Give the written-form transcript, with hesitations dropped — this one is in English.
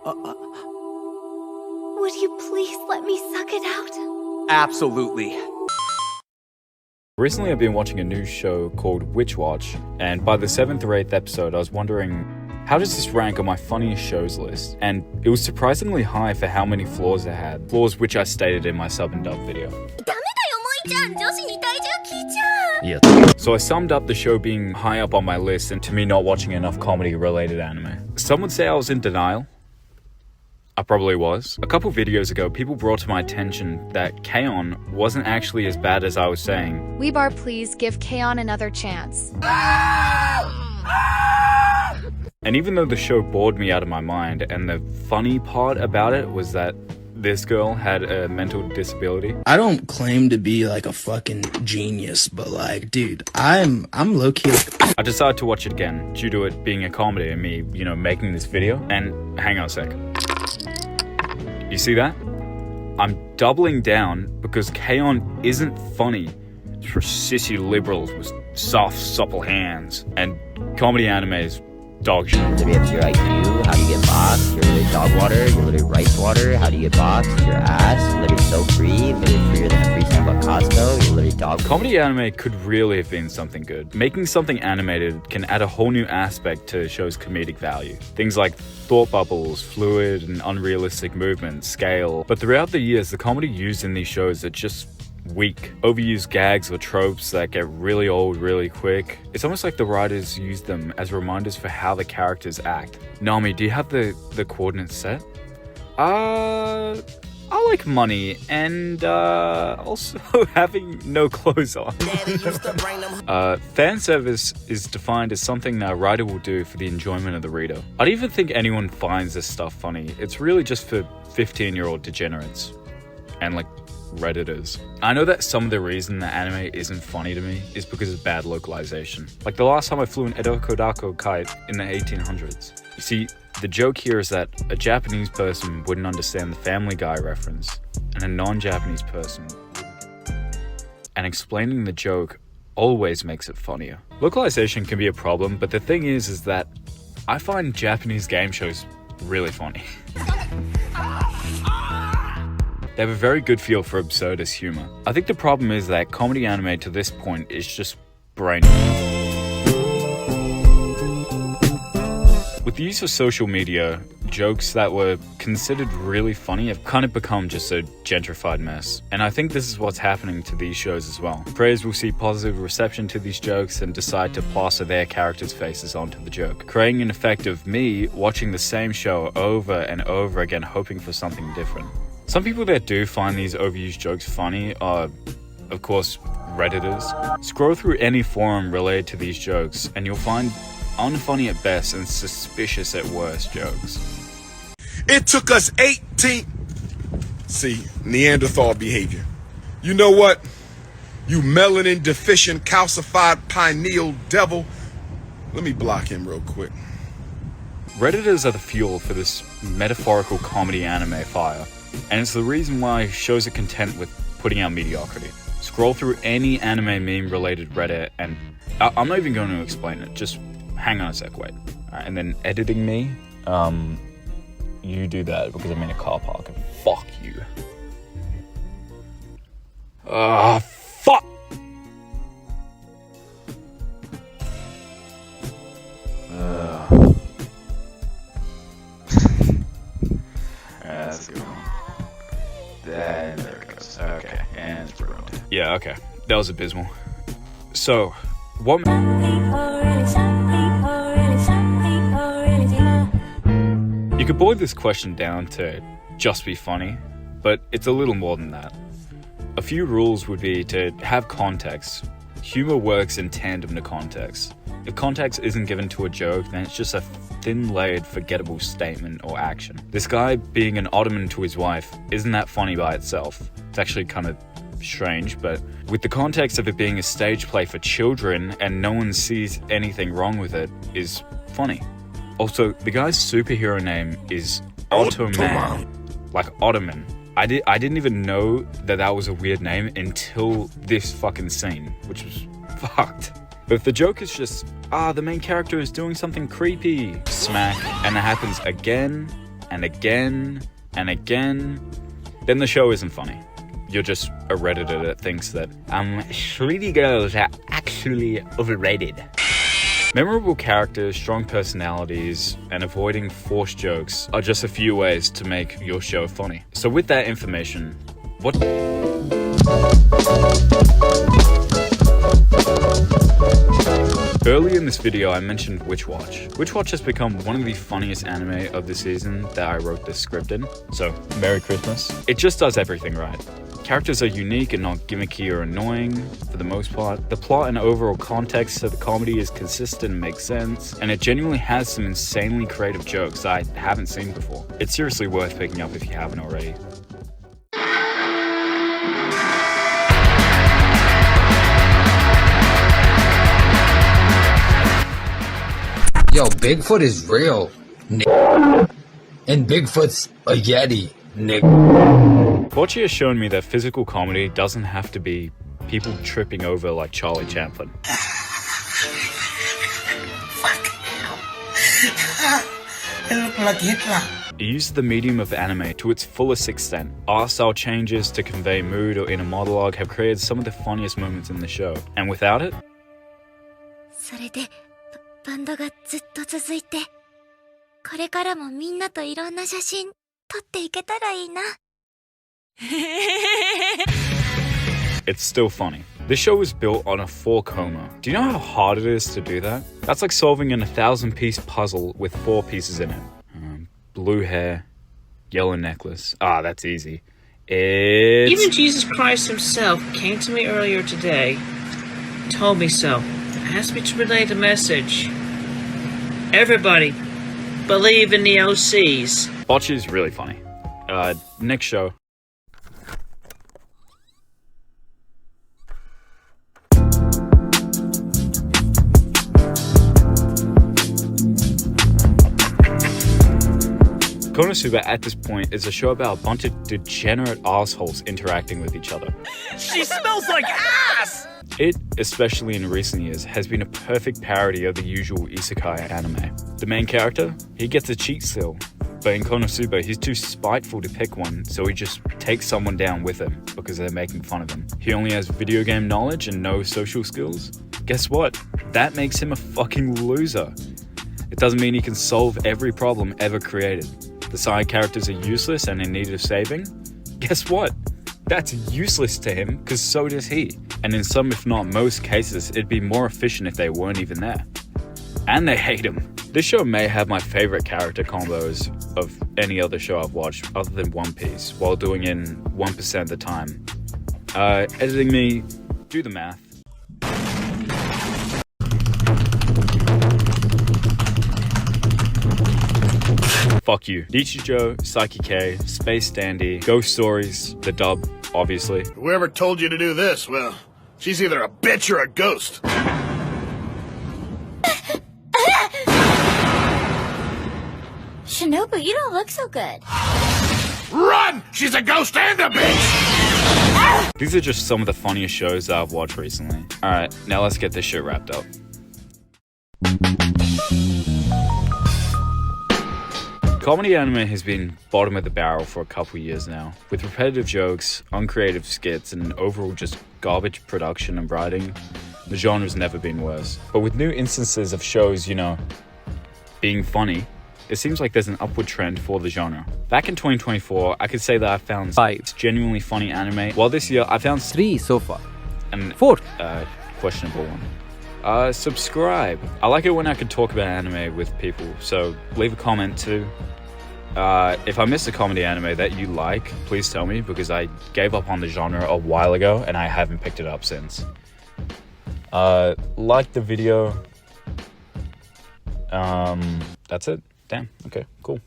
Would you please let me suck it out? Absolutely. Recently I've been watching a new show called Witch Watch, and by the 7th or 8th episode I was wondering, how does this rank on my funniest shows list? And it was surprisingly high for how many flaws it had. Flaws which I stated in my sub and dub video. So I summed up the show being high up on my list and to me not watching enough comedy related anime. Some would say I was in denial. I probably was. A couple videos ago, people brought to my attention that K-On! Wasn't actually as bad as I was saying. Weebar, please give K-On! Another chance. And even though the show bored me out of my mind, and the funny part about it was that this girl had a mental disability. I don't claim to be like a fucking genius, but like, dude, I'm low-key. I decided to watch it again due to it being a comedy and me, making this video. And hang on a sec. You see that? I'm doubling down because K-On! Isn't funny. It's for sissy liberals with soft, supple hands. And comedy anime is dog shit. Literally up to your IQ, how do you get boxed? You're literally dog water, you're literally rice water, how do you get boxed? Your ass, you're literally so free, literally freer than a free sample at Costco, you're literally dog. Comedy anime could really have been something good. Making something animated can add a whole new aspect to a show's comedic value. Things like thought bubbles, fluid and unrealistic movement, scale. But throughout the years, the comedy used in these shows are just weak, overused gags or tropes that get really old really quick. It's almost like the writers use them as reminders for how the characters act. Nami, do you have the coordinates set? I like money and also having no clothes on. Fan service is defined as something that a writer will do for the enjoyment of the reader. I don't even think anyone finds this stuff funny. It's really just for 15-year-old degenerates and like Redditors. I know that some of the reason that anime isn't funny to me is because of bad localization. Like the last time I flew an Edo Kodako kite in the 1800s. You see, the joke here is that a Japanese person wouldn't understand the Family Guy reference, and a non-Japanese person wouldn't. And explaining the joke always makes it funnier. Localization can be a problem, but the thing is that I find Japanese game shows really funny. They have a very good feel for absurdist humor. I think the problem is that comedy anime to this point is just brainy. With the use of social media, jokes that were considered really funny have kind of become just a gentrified mess. And I think this is what's happening to these shows as well. Creators will see positive reception to these jokes and decide to plaster their characters' faces onto the joke, creating an effect of me watching the same show over and over again, hoping for something different. Some people that do find these overused jokes funny are, of course, Redditors. Scroll through any forum related to these jokes and you'll find unfunny at best and suspicious at worst jokes. It took us 18... See, Neanderthal behavior. You know what? You melanin deficient calcified pineal devil. Let me block him real quick. Redditors are the fuel for this metaphorical comedy anime fire. And it's the reason why shows are content with putting out mediocrity. Scroll through any anime meme related Reddit and I'm not even going to explain it, just hang on a sec, wait. Alright, and then editing me, you do that because I'm in a car park and fuck you. Fuck! That's good. There it goes. Okay, and it's ruined. Yeah, okay. That was abysmal. So, what... You could boil this question down to just be funny, but it's a little more than that. A few rules would be to have context. Humor works in tandem to context. If context isn't given to a joke, then it's just a thin-layered, forgettable statement or action. This guy being an Ottoman to his wife isn't that funny by itself. It's actually kind of strange, but with the context of it being a stage play for children and no one sees anything wrong with it is funny. Also, the guy's superhero name is Ottoman, like Ottoman. I didn't even know that was a weird name until this fucking scene, which was fucked. But if the joke is just, the main character is doing something creepy, smack, and it happens again and again and again, then the show isn't funny. You're just a Redditor that thinks that sweetie girls are actually overrated. Memorable characters, strong personalities, and avoiding forced jokes are just a few ways to make your show funny. So with that information, what... Earlier in this video, I mentioned Witch Watch. Witch Watch has become one of the funniest anime of the season that I wrote this script in, so Merry Christmas. It just does everything right. Characters are unique and not gimmicky or annoying for the most part. The plot and overall context of the comedy is consistent and makes sense, and it genuinely has some insanely creative jokes I haven't seen before. It's seriously worth picking up if you haven't already. Yo, Bigfoot is real, nigga. And Bigfoot's a Yeti, nigga. Bocce has shown me that physical comedy doesn't have to be people tripping over like Charlie Chaplin. It looked like Hitler. It uses the medium of anime to its fullest extent. Art style changes to convey mood or inner monologue have created some of the funniest moments in the show. And without it, それで、バンドがずっと続いて、これからもみんなといろんな写真撮っていけたらいいな。it's still funny. This show was built on a 4 coma. Do you know how hard it is to do that? That's like solving an 1,000-piece puzzle with 4 pieces in it. Blue hair, yellow necklace. Ah, that's easy. Even Jesus Christ himself came to me earlier today, told me so, asked me to relay the message. Everybody, believe in the OCs. Bocce is really funny. Next show. Konosuba at this point is a show about a bunch of degenerate assholes interacting with each other. She smells like ass! It, especially in recent years, has been a perfect parody of the usual isekai anime. The main character, he gets a cheat still, but in Konosuba he's too spiteful to pick one, so he just takes someone down with him because they're making fun of him. He only has video game knowledge and no social skills. Guess what? That makes him a fucking loser. It doesn't mean he can solve every problem ever created. The side characters are useless and in need of saving. Guess what? That's useless to him, because so does he. And in some, if not most cases, it'd be more efficient if they weren't even there. And they hate him. This show may have my favorite character combos of any other show I've watched other than One Piece, while doing it in 1% of the time. Editing me, do the math. Fuck you. Nichijou, Psyche K, Space Dandy, Ghost Stories, the dub, obviously. Whoever told you to do this, well, she's either a bitch or a ghost. Shinobu, you don't look so good. Run! She's a ghost and a bitch! These are just some of the funniest shows that I've watched recently. Alright, now let's get this shit wrapped up. Comedy anime has been bottom of the barrel for a couple years now. With repetitive jokes, uncreative skits, and overall just garbage production and writing, the genre's never been worse. But with new instances of shows, being funny, it seems like there's an upward trend for the genre. Back in 2024, I could say that I found 5 genuinely funny anime, while this year I found 3 so far. And 4. Questionable one. Subscribe. I like it when I can talk about anime with people, so leave a comment too. If I missed a comedy anime that you like, please tell me, because I gave up on the genre a while ago and I haven't picked it up since. Like the video. That's it. Damn. Okay, cool.